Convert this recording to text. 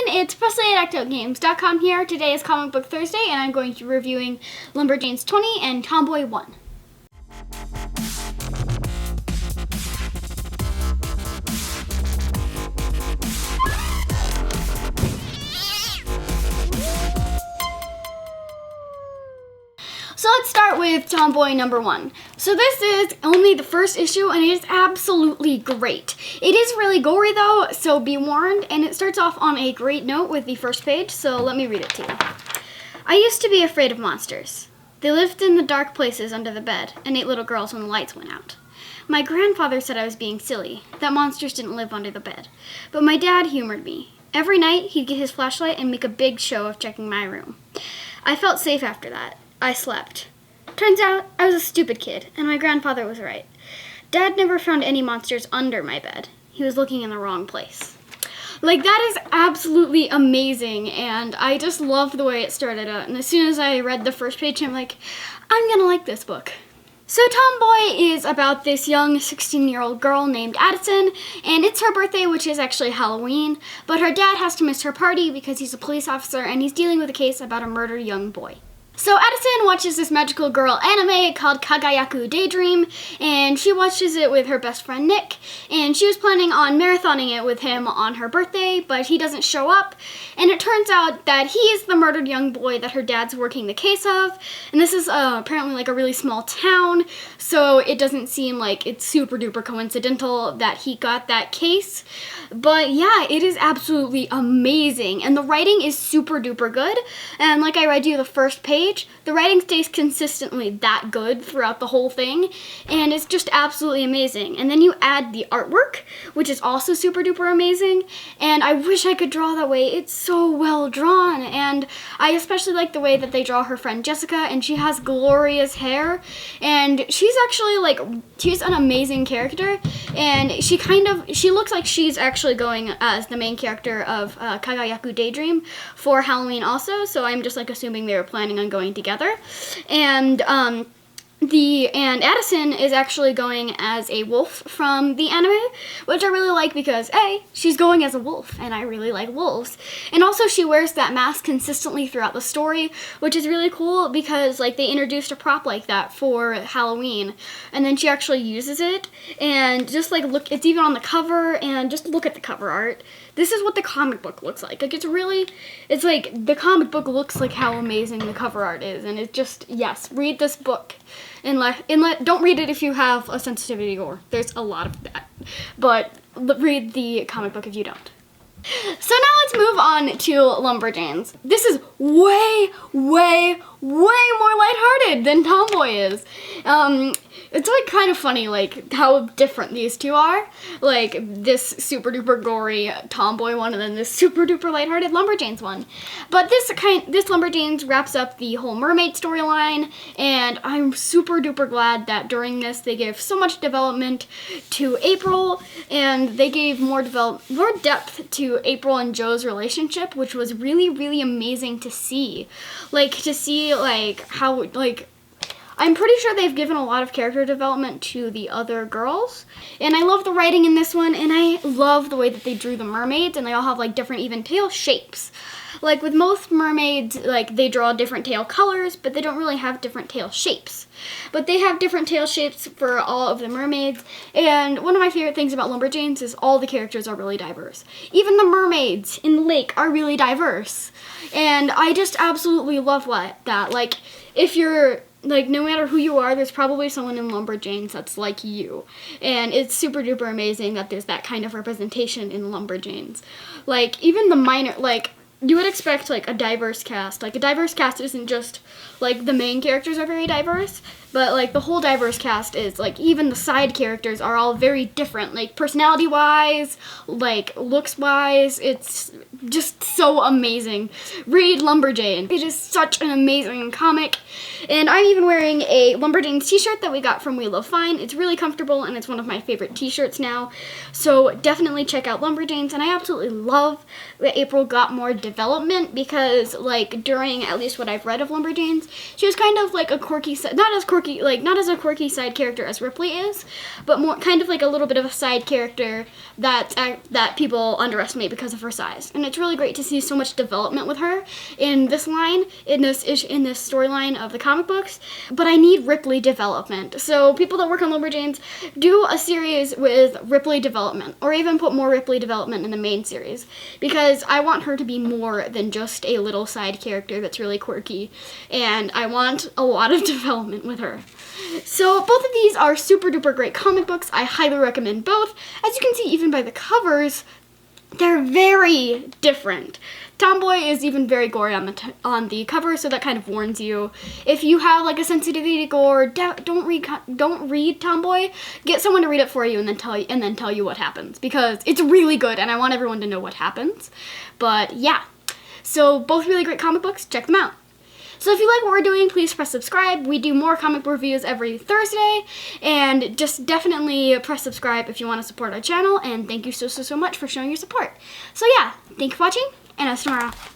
it's Presley at ActOutGames.com here. Today is Comic Book Thursday, and I'm going to be reviewing Lumberjanes 20 and Tomboy 1. So let's start with Tomboy number 1. So this is only the first issue, and it is absolutely great. It is really gory though, so be warned, and it starts off on a great note with the first page, so let me read it to you. I used to be afraid of monsters. They lived in the dark places under the bed and ate little girls when the lights went out. My grandfather said I was being silly, that monsters didn't live under the bed. But my dad humored me. Every night, he'd get his flashlight and make a big show of checking my room. I felt safe after that. I slept. Turns out, I was a stupid kid, and my grandfather was right. Dad never found any monsters under my bed. He was looking in the wrong place. Like, that is absolutely amazing, and I just love the way it started out. And as soon as I read the first page, I'm like, I'm gonna like this book. So Tomboy is about this young 16-year-old girl named Addison, and it's her birthday, which is actually Halloween, but her dad has to miss her party because he's a police officer and he's dealing with a case about a murdered young boy. So Addison watches this magical girl anime called Chuggaaconnory Daydream, and she watches it with her best friend Nick, and she was planning on marathoning it with him on her birthday, but he doesn't show up, and it turns out that he is the murdered young boy that her dad's working the case of, and this is apparently like a really small town, so it doesn't seem like it's super duper coincidental that he got that case, but yeah, it is absolutely amazing, and the writing is super duper good, and like I read you the first page, the writing stays consistently that good throughout the whole thing, and it's just absolutely amazing. And then you add the artwork, which is also super duper amazing, and I wish I could draw that way. It's so well drawn, and I especially like the way that they draw her friend Jessica, and she has glorious hair, and she's actually like, she's an amazing character, and she looks like she's actually going as the main character of Chuggaaconnory Daydream for Halloween also, so I'm just like assuming they were planning on going together. And Addison is actually going as a wolf from the anime, which I really like because A, she's going as a wolf, and I really like wolves. And also she wears that mask consistently throughout the story, which is really cool because like they introduced a prop like that for Halloween, and then she actually uses it, and just like look, it's even on the cover, and just look at the cover art. This is what the comic book looks like. Like, it's like, the comic book looks like how amazing the cover art is, and it just, yes, read this book. Don't read it if you have a sensitivity to gore. There's a lot of that. But read the comic book if you don't. So now let's move on to Lumberjanes. This is way, way, way more lighthearted than Tomboy is. It's like kind of funny like how different these two are. Like this super duper gory Tomboy one and then this super duper lighthearted Lumberjanes one. But this Lumberjanes wraps up the whole mermaid storyline, and I'm super duper glad that during this they gave so much development to April, and they gave more depth to April and Joe's relationship, which was really, really amazing to see. Like to see like how like I'm pretty sure they've given a lot of character development to the other girls, and I love the writing in this one, and I love the way that they drew the mermaids, and they all have like different even tail shapes. Like with most mermaids, like they draw different tail colors, but they don't really have different tail shapes. But they have different tail shapes for all of the mermaids, and one of my favorite things about Lumberjanes is all the characters are really diverse. Even the mermaids in the lake are really diverse, and I just absolutely love that. Like, if you're like, no matter who you are, there's probably someone in Lumberjanes that's like you. And it's super duper amazing that there's that kind of representation in Lumberjanes. Like, even the minor, like, you would expect, like, a diverse cast. Like, a diverse cast isn't just, like, the main characters are very diverse, but, like, the whole diverse cast is, like, even the side characters are all very different. Like, personality-wise, like, looks-wise, it's just so amazing. Read Lumberjane. It is such an amazing comic. And I'm even wearing a Lumberjanes t-shirt that we got from We Love Fine. It's really comfortable, and it's one of my favorite t-shirts now. So definitely check out Lumberjanes, and I absolutely love that April got more development, because like during at least what I've read of Lumberjanes, she was kind of like a quirky, not as a quirky side character as Ripley is, but more kind of like a little bit of a side character that people underestimate because of her size. And it's really great to see so much development with her in this line, in this storyline of the comic books. But I need Ripley development. So people that work on Lumberjanes, do a series with Ripley development, or even put more Ripley development in the main series, because I want her to be more than just a little side character that's really quirky, and I want a lot of development with her. So both of these are super duper great comic books. I highly recommend both. As you can see even by the covers, they're very different. Tomboy is even very gory on the cover, so that kind of warns you. If you have like a sensitivity to gore, don't read Tomboy. Get someone to read it for you and then tell you what happens, because it's really good and I want everyone to know what happens. But yeah, so both really great comic books. Check them out. So if you like what we're doing, please press subscribe. We do more comic book reviews every Thursday, and just definitely press subscribe if you want to support our channel, and thank you so much for showing your support. So yeah, thank you for watching, and I'll see you tomorrow.